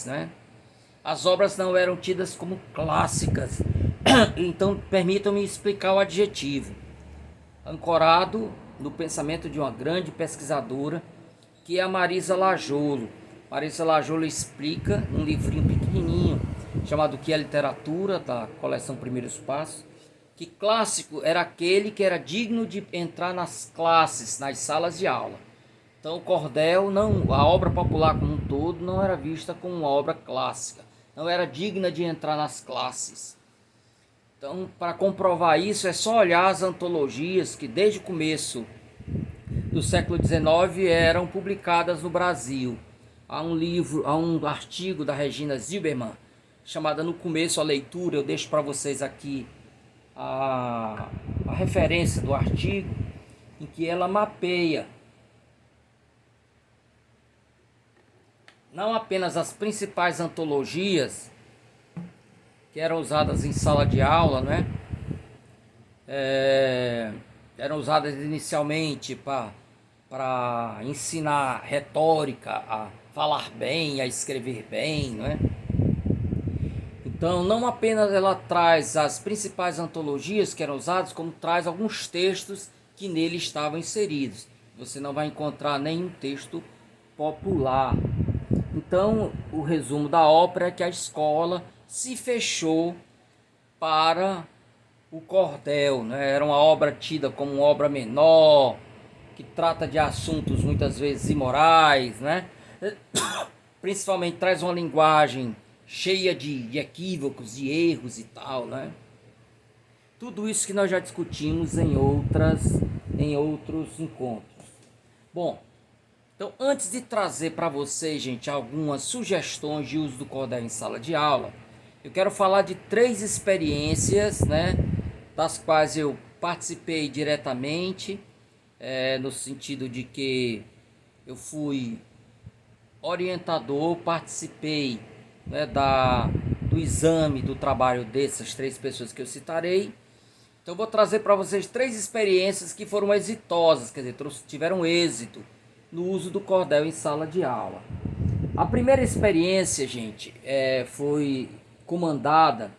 né? As obras não eram tidas como clássicas. Então, permitam-me explicar o adjetivo. Ancorado no pensamento de uma grande pesquisadora, que é a Marisa Lajolo. Marisa Lajolo explica num livrinho pequenininho, chamado Que é Literatura, da coleção Primeiros Passos, que clássico era aquele que era digno de entrar nas classes, nas salas de aula. Então, o cordel, não, a obra popular como um todo, não era vista como uma obra clássica, não era digna de entrar nas classes. Então, para comprovar isso, é só olhar as antologias que desde o começo do século XIX eram publicadas no Brasil. Há um artigo da Regina Zilberman, chamada No Começo a Leitura. Eu deixo para vocês aqui a referência do artigo, em que ela mapeia não apenas as principais antologias que eram usadas em sala de aula, né? Eram usadas inicialmente para ensinar retórica, a falar bem, a escrever bem, né? Então, não apenas ela traz as principais antologias que eram usadas, como traz alguns textos que nele estavam inseridos. Você não vai encontrar nenhum texto popular. Então, o resumo da ópera é que a escola se fechou para o cordel, né? Era uma obra tida como uma obra menor, que trata de assuntos muitas vezes imorais, né? Principalmente traz uma linguagem cheia de equívocos, de erros e tal, né? Tudo isso que nós já discutimos em outros encontros. Bom, então antes de trazer para vocês, gente, algumas sugestões de uso do cordel em sala de aula, eu quero falar de 3 experiências, né, das quais eu participei diretamente, no sentido de que eu fui orientador, participei, né, do exame do trabalho dessas 3 pessoas que eu citarei. Então eu vou trazer para vocês 3 experiências que foram exitosas, quer dizer, tiveram êxito no uso do cordel em sala de aula. A primeira experiência, gente, foi comandada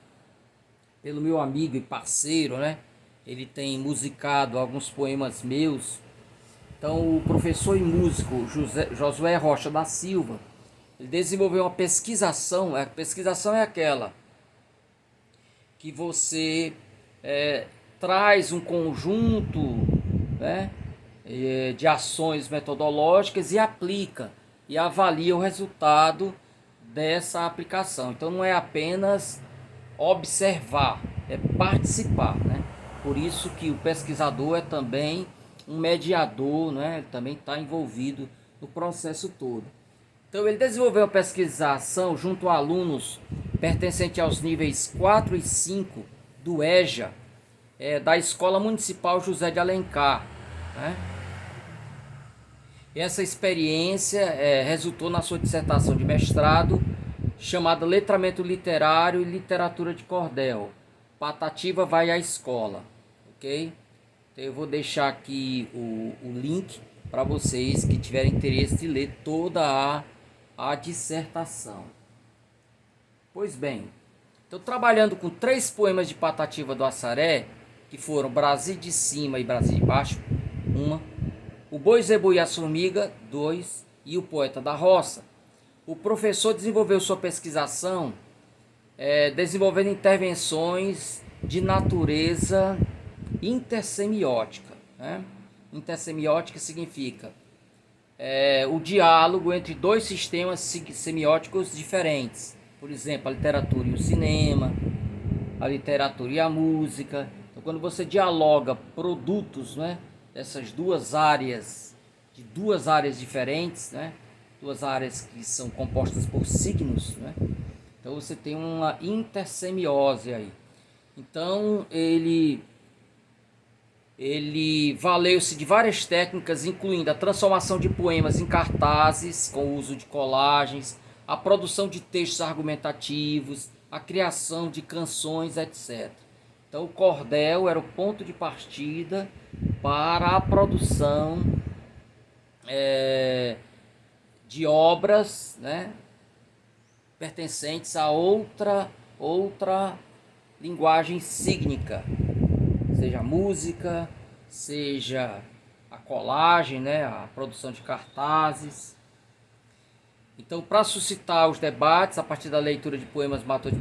pelo meu amigo e parceiro, né? Ele tem musicado alguns poemas meus. Então, o professor e músico Josué Rocha da Silva, ele desenvolveu uma pesquisação. A pesquisação é aquela que você traz um conjunto, né, de ações metodológicas e aplica e avalia o resultado dessa aplicação. Então, não é apenas observar, é participar, né? Por isso que o pesquisador é também um mediador, né? Ele também está envolvido no processo todo. Então ele desenvolveu uma pesquisação junto a alunos pertencentes aos níveis 4 e 5 do EJA, da Escola Municipal José de Alencar, né? E essa experiência resultou na sua dissertação de mestrado, chamada Letramento Literário e Literatura de Cordel. Patativa vai à escola, ok? Então eu vou deixar aqui o link para vocês que tiverem interesse de ler toda a dissertação. Pois bem, estou trabalhando com 3 poemas de Patativa do Assaré, que foram Brasil de Cima e Brasil de Baixo, 1, O Boi Zebu e a Formiga, 2, e O Poeta da Roça. O professor desenvolveu sua pesquisação desenvolvendo intervenções de natureza intersemiótica, né? Intersemiótica significa o diálogo entre 2 sistemas semióticos diferentes. Por exemplo, a literatura e o cinema, a literatura e a música. Então, quando você dialoga produtos, né, dessas duas áreas, de 2 áreas diferentes, né, 2 áreas que são compostas por signos, né? Então você tem uma intersemiose aí. Então ele valeu-se de várias técnicas, incluindo a transformação de poemas em cartazes com o uso de colagens, a produção de textos argumentativos, a criação de canções, etc. Então o cordel era o ponto de partida para a produção de obras, né, pertencentes a outra linguagem sígnica, seja a música, seja a colagem, né, a produção de cartazes. Então, para suscitar os debates, a partir da leitura de poemas Matou de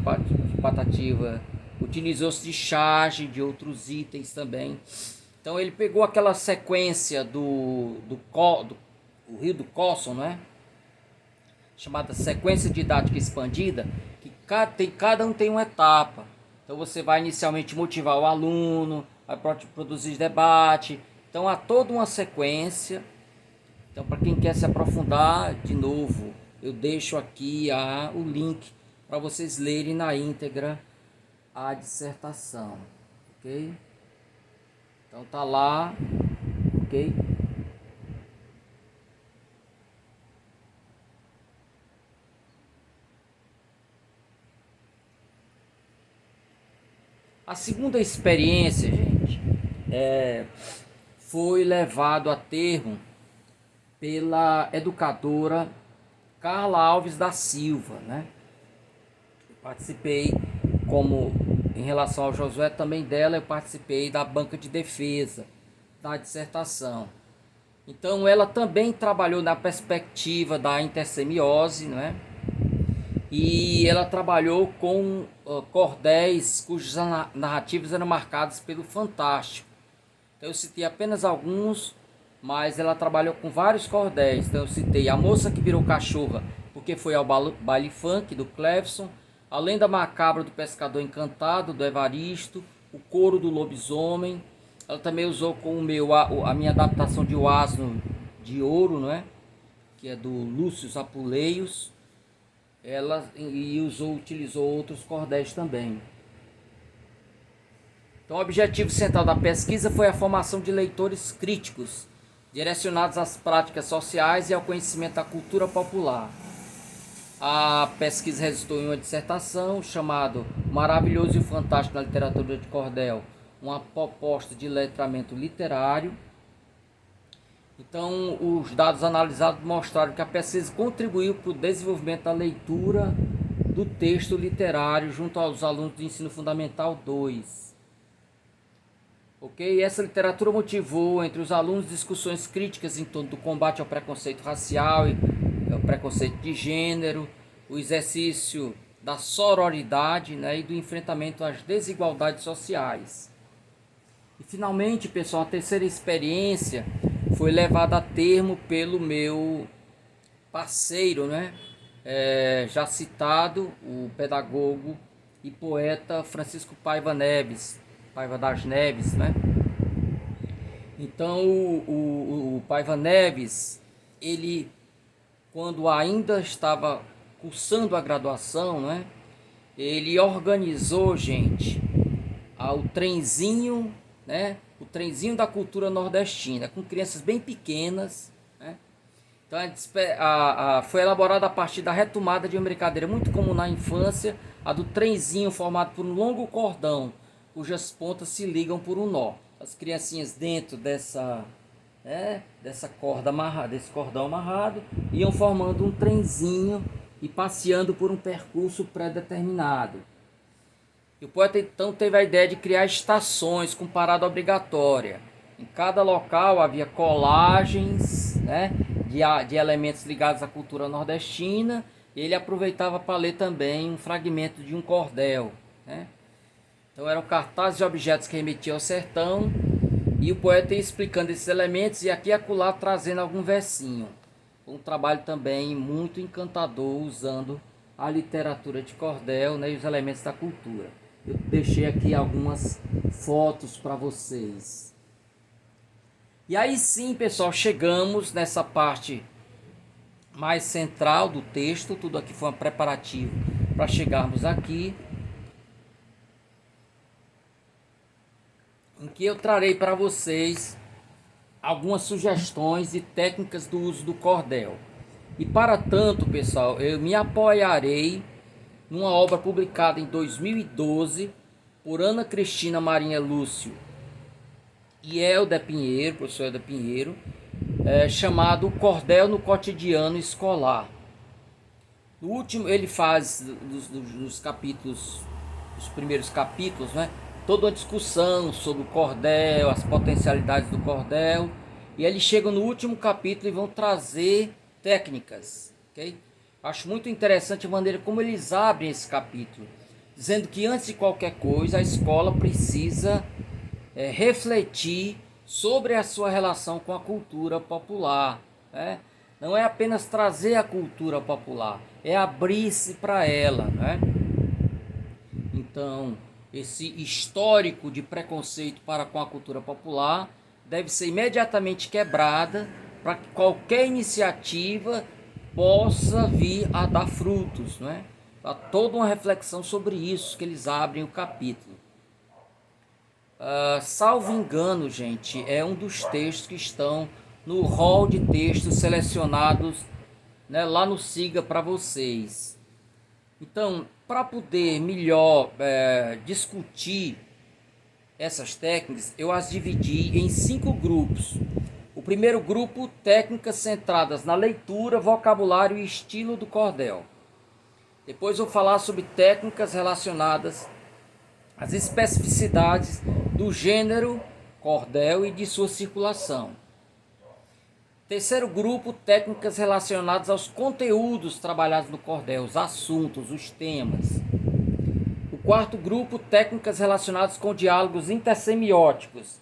Patativa, utilizou-se de charge, de outros itens também. Então, ele pegou aquela sequência do Rio do Cosson, né, chamada sequência didática expandida, que cada um tem uma etapa. Então, você vai inicialmente motivar o aluno, vai produzir debate. Então, há toda uma sequência. Então, para quem quer se aprofundar, de novo, eu deixo aqui o link para vocês lerem na íntegra a dissertação, ok? Então, tá lá, ok? A segunda experiência, gente, foi levado a termo pela educadora Carla Alves da Silva, né? Eu participei, como em relação ao Josué, também dela eu participei da banca de defesa da dissertação. Então ela também trabalhou na perspectiva da intersemiose, né? E ela trabalhou com cordéis cujas narrativas eram marcadas pelo fantástico. Então eu citei apenas alguns, mas ela trabalhou com vários cordéis. Então eu citei A Moça que Virou Cachorra, porque foi ao baile funk, do Clevson, A Lenda Macabra do Pescador Encantado, do Evaristo, O Coro do Lobisomem. Ela também usou com a minha adaptação de O Asno de Ouro, não é? Que é do Lúcio Apuleios. Ela utilizou outros cordéis também. Então, o objetivo central da pesquisa foi a formação de leitores críticos, direcionados às práticas sociais e ao conhecimento da cultura popular. A pesquisa resultou em uma dissertação chamada Maravilhoso e Fantástico na Literatura de Cordel, uma proposta de letramento literário. Então, os dados analisados mostraram que a pesquisa contribuiu para o desenvolvimento da leitura do texto literário junto aos alunos do Ensino Fundamental 2. Ok? Essa literatura motivou entre os alunos discussões críticas em torno do combate ao preconceito racial e ao preconceito de gênero, o exercício da sororidade, né, e do enfrentamento às desigualdades sociais. E finalmente, pessoal, a terceira experiência foi levada a termo pelo meu parceiro, né, já citado, o pedagogo e poeta Francisco Paiva das Neves, né? Então o Paiva Neves, ele, quando ainda estava cursando a graduação, né, ele organizou, gente, o trenzinho, né, o trenzinho da cultura nordestina, com crianças bem pequenas, né? Então foi elaborada a partir da retomada de uma brincadeira muito comum na infância, a do trenzinho formado por um longo cordão, cujas pontas se ligam por um nó. As criancinhas dentro dessa corda amarrada, desse cordão amarrado, iam formando um trenzinho e passeando por um percurso pré-determinado. E o poeta então teve a ideia de criar estações com parada obrigatória. Em cada local havia colagens, né, de elementos ligados à cultura nordestina, e ele aproveitava para ler também um fragmento de um cordel, né? Então eram cartazes e objetos que remetiam ao sertão, e o poeta ia explicando esses elementos e aqui e acolá trazendo algum versinho. Um trabalho também muito encantador, usando a literatura de cordel, né, e os elementos da cultura. Eu deixei aqui algumas fotos para vocês. E aí sim, pessoal, chegamos nessa parte mais central do texto. Tudo aqui foi um preparativo para chegarmos aqui, em que eu trarei para vocês algumas sugestões e técnicas do uso do cordel. E para tanto, pessoal, eu me apoiarei numa obra publicada em 2012 por Ana Cristina Marinha Lúcio e Helder Pinheiro, professor Helder Pinheiro, chamado Cordel no Cotidiano Escolar. No último, ele faz dos capítulos, os primeiros capítulos, né? Toda uma discussão sobre o cordel, as potencialidades do cordel. E eles chegam no último capítulo e vão trazer técnicas, ok? Acho muito interessante a maneira como eles abrem esse capítulo, dizendo que antes de qualquer coisa a escola precisa refletir sobre a sua relação com a cultura popular, né? Não é apenas trazer a cultura popular, é abrir-se para ela, né? Então, esse histórico de preconceito para com a cultura popular deve ser imediatamente quebrada para que qualquer iniciativa possa vir a dar frutos, né? Há toda uma reflexão sobre isso que eles abrem o capítulo. Salvo engano, gente, é um dos textos que estão no hall de textos selecionados, né, lá no Siga para vocês. Então, para poder melhor discutir essas técnicas, eu as dividi em 5 grupos. O primeiro grupo, técnicas centradas na leitura, vocabulário e estilo do cordel. Depois vou falar sobre técnicas relacionadas às especificidades do gênero cordel e de sua circulação. Terceiro grupo, técnicas relacionadas aos conteúdos trabalhados no cordel, os assuntos, os temas. O quarto grupo, técnicas relacionadas com diálogos intersemióticos.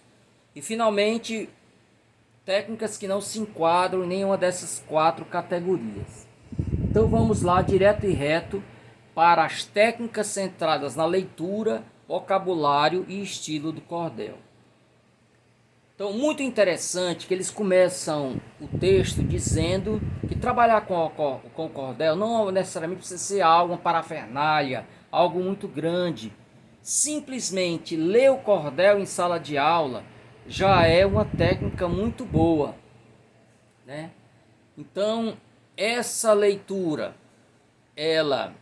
E finalmente, técnicas que não se enquadram em nenhuma dessas 4 categorias. Então vamos lá, direto e reto, para as técnicas centradas na leitura, vocabulário e estilo do cordel. Então, muito interessante que eles começam o texto dizendo que trabalhar com o cordel não necessariamente precisa ser algo, uma parafernália, algo muito grande. Simplesmente ler o cordel em sala de aula já é uma técnica muito boa, né? Então, essa leitura, ela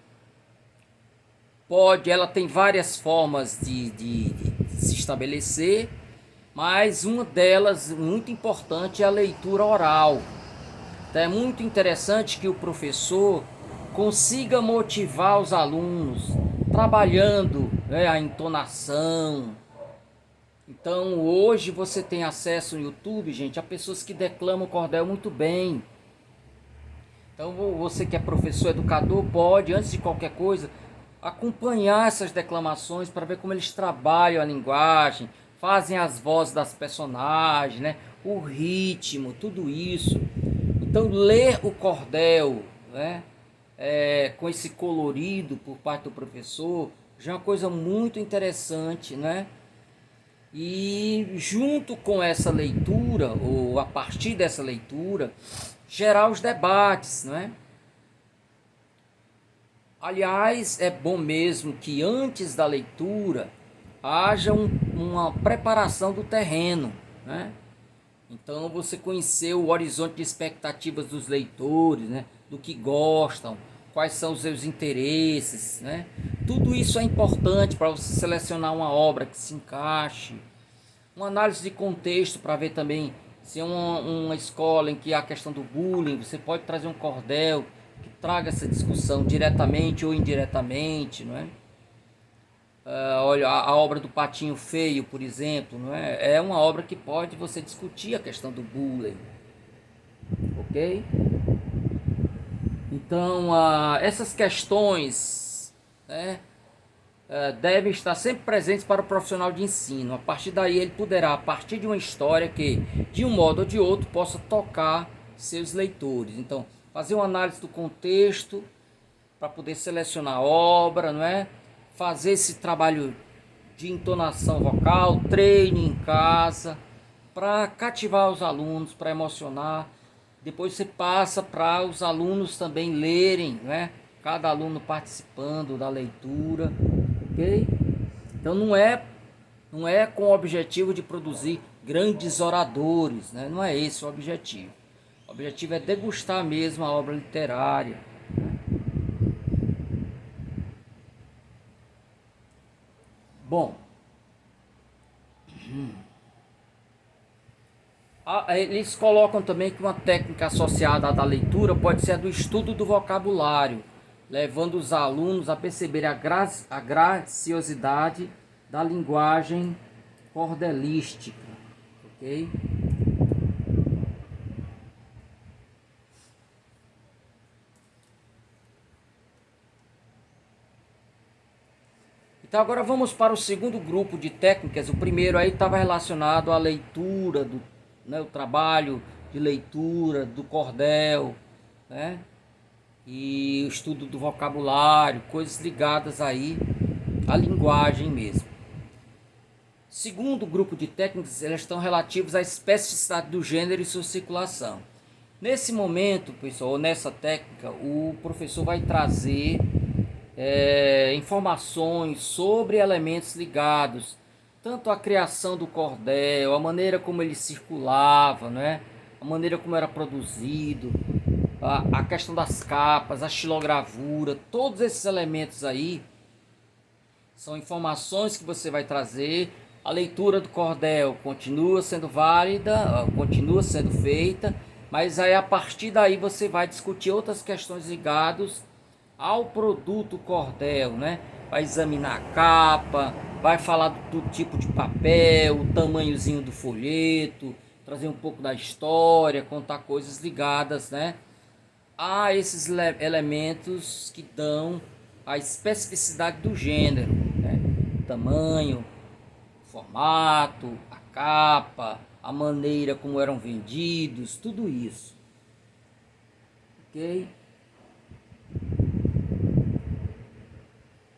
tem várias formas de se estabelecer, mas uma delas, muito importante, é a leitura oral. Então é muito interessante que o professor consiga motivar os alunos, trabalhando, né, a entonação. Então hoje você tem acesso no YouTube, gente, a pessoas que declamam o cordel muito bem. Então você que é professor, educador, pode, antes de qualquer coisa, acompanhar essas declamações para ver como eles trabalham a linguagem, fazem as vozes das personagens, né? O ritmo, tudo isso. Então ler o cordel, né, com esse colorido por parte do professor já é uma coisa muito interessante, né? E junto com essa leitura, ou a partir dessa leitura, gerar os debates, né? Aliás, é bom mesmo que antes da leitura haja uma preparação do terreno, né? Então você conhecer o horizonte de expectativas dos leitores, né? Do que gostam, quais são os seus interesses, né? Tudo isso é importante para você selecionar uma obra que se encaixe. Uma análise de contexto para ver também se é uma escola em que há a questão do bullying, você pode trazer um cordel que traga essa discussão diretamente ou indiretamente, não é? Olha, a obra do Patinho Feio, por exemplo, não é? É uma obra que pode você discutir a questão do bullying, ok? Então, essas questões, né, devem estar sempre presentes para o profissional de ensino. A partir daí ele poderá, a partir de uma história que, de um modo ou de outro, possa tocar seus leitores. Então, fazer uma análise do contexto para poder selecionar a obra, não é? Fazer esse trabalho de entonação vocal, treine em casa, para cativar os alunos, para emocionar. Depois você passa para os alunos também lerem, né? Cada aluno participando da leitura, ok? Então não é com o objetivo de produzir grandes oradores, né? Não é esse o objetivo. O objetivo é degustar mesmo a obra literária. Bom, eles colocam também que uma técnica associada à da leitura pode ser a do estudo do vocabulário. levando os alunos a perceber a graciosidade da linguagem cordelística, ok? Então agora vamos para o segundo grupo de técnicas. O primeiro aí estava relacionado à leitura, o trabalho de leitura do cordel, né? E o estudo do vocabulário, coisas ligadas aí à linguagem mesmo. Segundo grupo de técnicas, elas estão relativas à especificidade do gênero e sua circulação. Nesse momento, pessoal, nessa técnica, o professor vai trazer informações sobre elementos ligados tanto à criação do cordel, a maneira como ele circulava, né? A maneira como era produzido, a questão das capas, a xilogravura, todos esses elementos aí são informações que você vai trazer. A leitura do cordel continua sendo válida, continua sendo feita, mas aí a partir daí você vai discutir outras questões ligadas ao produto cordel, né? Vai examinar a capa, vai falar do tipo de papel, o tamanhozinho do folheto, trazer um pouco da história, contar coisas ligadas, né, a esses elementos que dão a especificidade do gênero, né? Tamanho, formato, a capa, a maneira como eram vendidos, tudo isso, ok?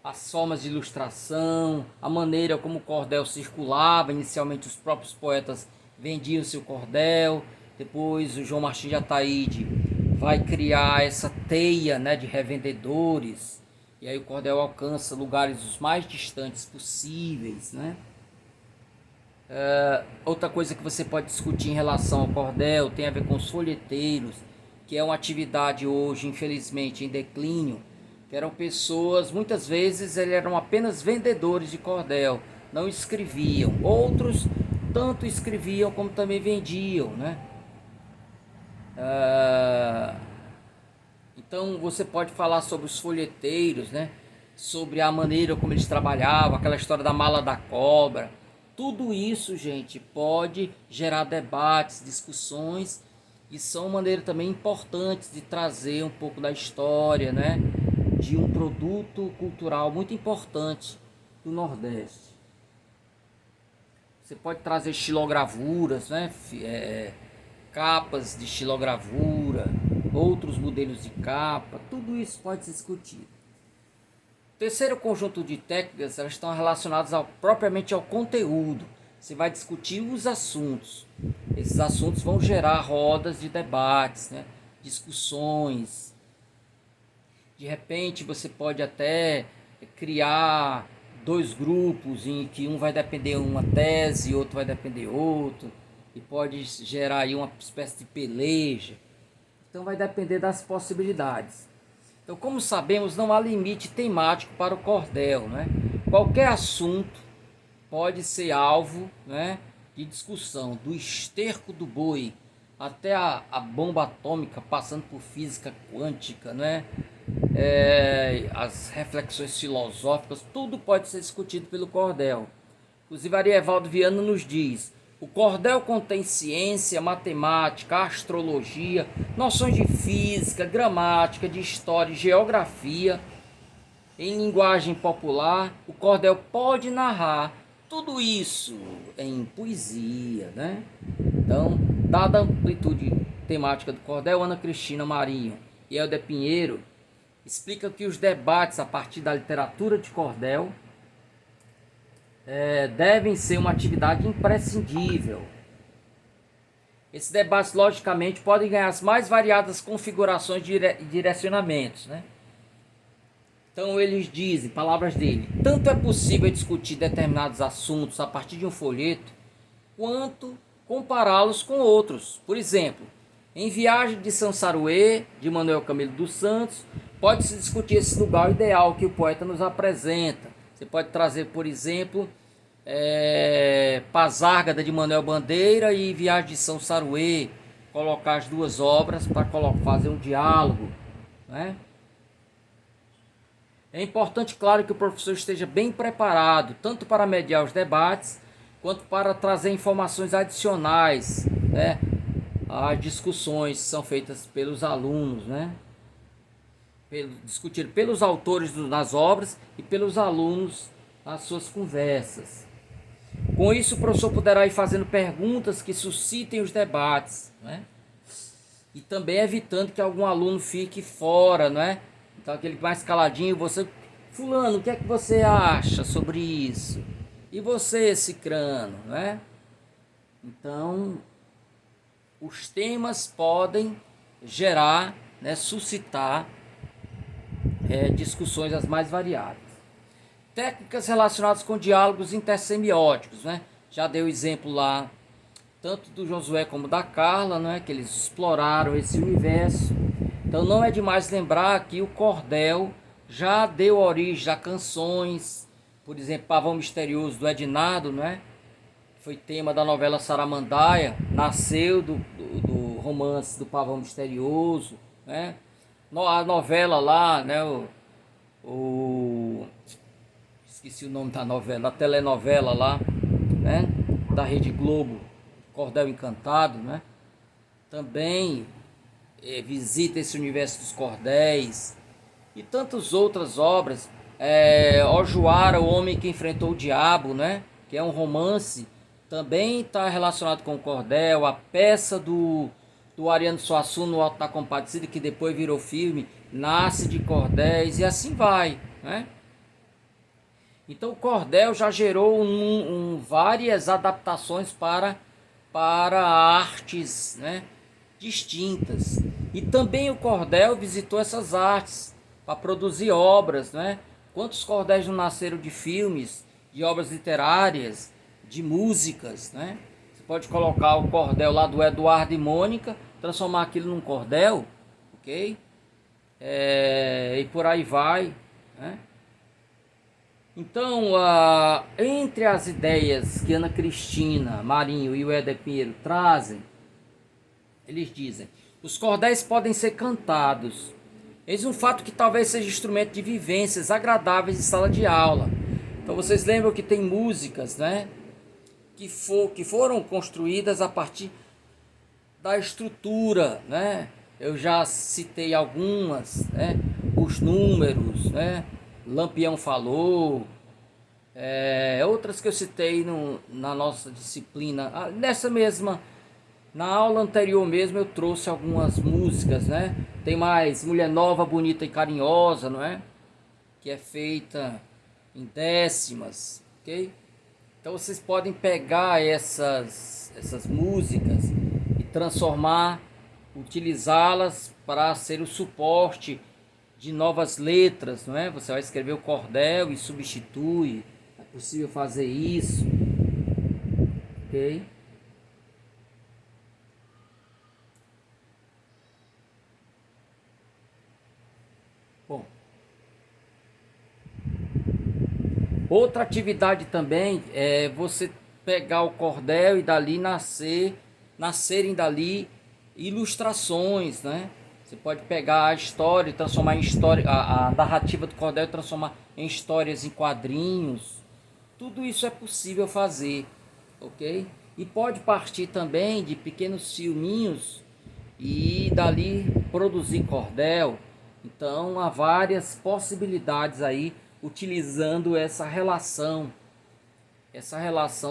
As formas de ilustração, a maneira como o cordel circulava. Inicialmente os próprios poetas vendiam seu cordel, depois o João Martins de Ataíde vai criar essa teia, né, de revendedores, e aí o cordel alcança lugares os mais distantes possíveis, né? Outra coisa que você pode discutir em relação ao cordel tem a ver com os folheteiros, que é uma atividade hoje infelizmente em declínio, que eram pessoas, muitas vezes eles eram apenas vendedores de cordel, não escreviam. Outros tanto escreviam como também vendiam, né? Então você pode falar sobre os folheteiros, né? Sobre a maneira como eles trabalhavam, aquela história da mala da cobra. Tudo isso, gente, pode gerar debates, discussões, e são maneiras também importantes de trazer um pouco da história, né? De um produto cultural muito importante do Nordeste. Você pode trazer estilogravuras, né? Capas de estilogravura, outros modelos de capa, tudo isso pode ser discutido. O terceiro conjunto de técnicas, elas estão relacionadas propriamente ao conteúdo. Você vai discutir os assuntos. Esses assuntos vão gerar rodas de debates, né? Discussões. De repente você pode até criar dois grupos em que um vai depender uma tese e outro vai depender outro, e pode gerar aí uma espécie de peleja. Então vai depender das possibilidades. Então, como sabemos, não há limite temático para o cordel, né? Qualquer assunto pode ser alvo, né, de discussão, do esterco do boi até a bomba atômica, passando por física quântica, né? As reflexões filosóficas, tudo pode ser discutido pelo cordel. Inclusive, Arievaldo Viana nos diz: o cordel contém ciência, matemática, astrologia, noções de física, gramática, de história e geografia. Em linguagem popular, o cordel pode narrar tudo isso em poesia, né? Então, dada a amplitude temática do cordel, Ana Cristina Marinho e Helder Pinheiro explica que os debates a partir da literatura de cordel devem ser uma atividade imprescindível. Esses debates, logicamente, podem ganhar as mais variadas configurações e direcionamentos, né? Então eles dizem, palavras dele: tanto é possível discutir determinados assuntos a partir de um folheto, quanto compará-los com outros. Por exemplo, em Viagem de Sanssaruê, de Manuel Camilo dos Santos, pode-se discutir esse lugar ideal que o poeta nos apresenta. Você pode trazer, por exemplo, Pazárgada de Manuel Bandeira e Viagem de Sanssaruê, colocar as duas obras para fazer um diálogo, né? É importante, claro, que o professor esteja bem preparado, tanto para mediar os debates, quanto para trazer informações adicionais, né, às discussões que são feitas pelos alunos, né, discutido pelos autores das obras e pelos alunos nas suas conversas. Com isso, o professor poderá ir fazendo perguntas que suscitem os debates, né? E também evitando que algum aluno fique fora, né? Então, aquele mais caladinho, você... Fulano, o que é que você acha sobre isso? E você, Cicrano, né? Então, os temas podem gerar, né, suscitar discussões as mais variadas. Técnicas relacionadas com diálogos intersemióticos, né? Já dei o exemplo lá, tanto do Josué como da Carla, né? Que eles exploraram esse universo. Então não é demais lembrar que o cordel já deu origem a canções, por exemplo, Pavão Misterioso do Ednardo, né? Foi tema da novela Saramandaia, nasceu do romance do Pavão Misterioso, né? A novela lá, né? Esqueci o nome da novela, a telenovela lá, né? Da Rede Globo, Cordel Encantado, né? Também visita esse universo dos cordéis e tantas outras obras. Ojuara, o Homem que Enfrentou o Diabo, né? Que é um romance, também está relacionado com o cordel. A peça do Ariano Suassuna, no Alto da Compadecida, que depois virou filme, nasce de cordéis e assim vai, né? Então o cordel já gerou várias adaptações para artes, né, distintas. E também o cordel visitou essas artes para produzir obras, né? Quantos cordéis não nasceram de filmes, de obras literárias, de músicas, né? Você pode colocar o cordel lá do Eduardo e Mônica, transformar aquilo num cordel, ok? E por aí vai, né? Então, entre as ideias que Ana Cristina Marinho e o Éder Pinheiro trazem, eles dizem: os cordéis podem ser cantados. Eis um fato que talvez seja instrumento de vivências agradáveis em sala de aula. Então, vocês lembram que tem músicas, né, que foram construídas a partir da estrutura, né? Eu já citei algumas, né? Os números, né? Lampião falou, outras que eu citei na nossa disciplina, na aula anterior mesmo eu trouxe algumas músicas, né? Tem mais Mulher Nova, Bonita e Carinhosa, não é? Que é feita em décimas, ok? Então vocês podem pegar essas músicas e transformar, utilizá-las para ser o suporte de novas letras, não é? Você vai escrever o cordel e substitui. É possível fazer isso, ok? Bom, outra atividade também é você pegar o cordel e dali nascerem dali ilustrações, né? Você pode pegar a história e transformar em história, a narrativa do cordel e transformar em histórias em quadrinhos. Tudo isso é possível fazer, ok? E pode partir também de pequenos filminhos e dali produzir cordel. Então há várias possibilidades aí utilizando essa relação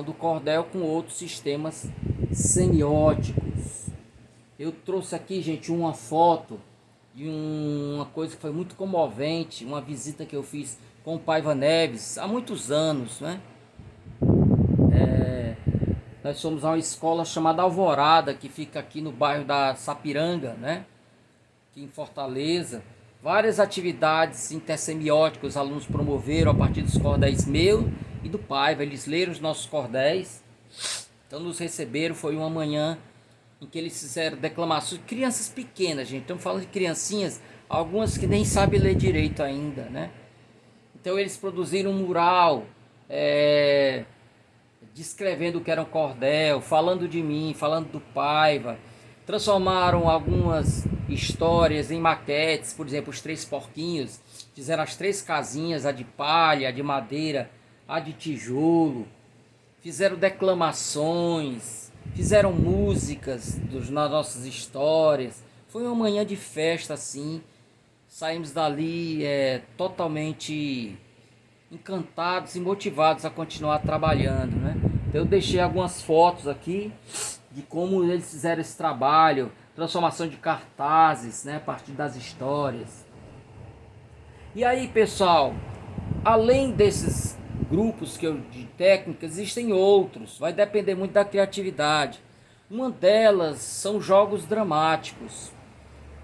do cordel com outros sistemas semióticos. Eu trouxe aqui, gente, uma foto de uma coisa que foi muito comovente, uma visita que eu fiz com o Paiva Neves há muitos anos, né? Nós fomos a uma escola chamada Alvorada, que fica aqui no bairro da Sapiranga, né? Aqui em Fortaleza. Várias atividades intersemióticas os alunos promoveram a partir dos cordéis meu e do Paiva. Eles leram os nossos cordéis, então nos receberam. Foi uma manhã em que eles fizeram declamações. Crianças pequenas, gente, estamos falando de criancinhas, algumas que nem sabem ler direito ainda, né? Então eles produziram um mural, descrevendo o que era um cordel, falando de mim, falando do Paiva. Transformaram algumas histórias em maquetes, por exemplo, os Três Porquinhos. Fizeram as 3 casinhas, a de palha, a de madeira, a de tijolo. Fizeram declamações, fizeram músicas nas nossas histórias. Foi uma manhã de festa assim. Saímos dali totalmente encantados e motivados a continuar trabalhando, né? Então eu deixei algumas fotos aqui de como eles fizeram esse trabalho, transformação de cartazes, né, a partir das histórias. E aí, pessoal, além desses grupos de técnicas, existem outros, vai depender muito da criatividade. Uma delas são jogos dramáticos.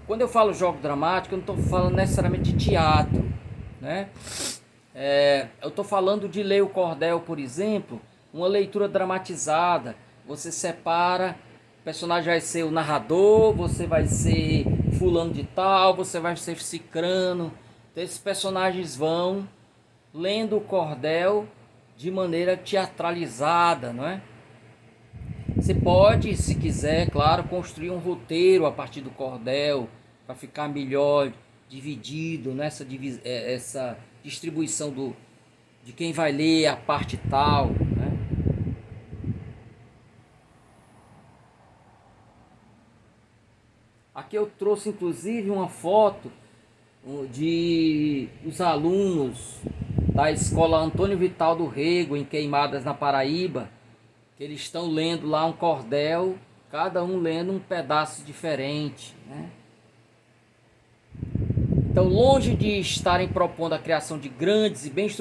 Quando eu falo jogo dramático, eu não estou falando necessariamente de teatro, né? Eu estou falando de ler o cordel, por exemplo, uma leitura dramatizada. Você separa, o personagem vai ser o narrador, você vai ser fulano de tal, você vai ser cicrano. Então, esses personagens vão lendo o cordel de maneira teatralizada, não é? Você pode, se quiser, claro, construir um roteiro a partir do cordel para ficar melhor dividido nessa essa distribuição de quem vai ler a parte tal, né? Aqui eu trouxe inclusive uma foto de os alunos da escola Antônio Vital do Rego, em Queimadas, na Paraíba, que eles estão lendo lá um cordel, cada um lendo um pedaço diferente, né? Então, longe de estarem propondo a criação de grandes e bem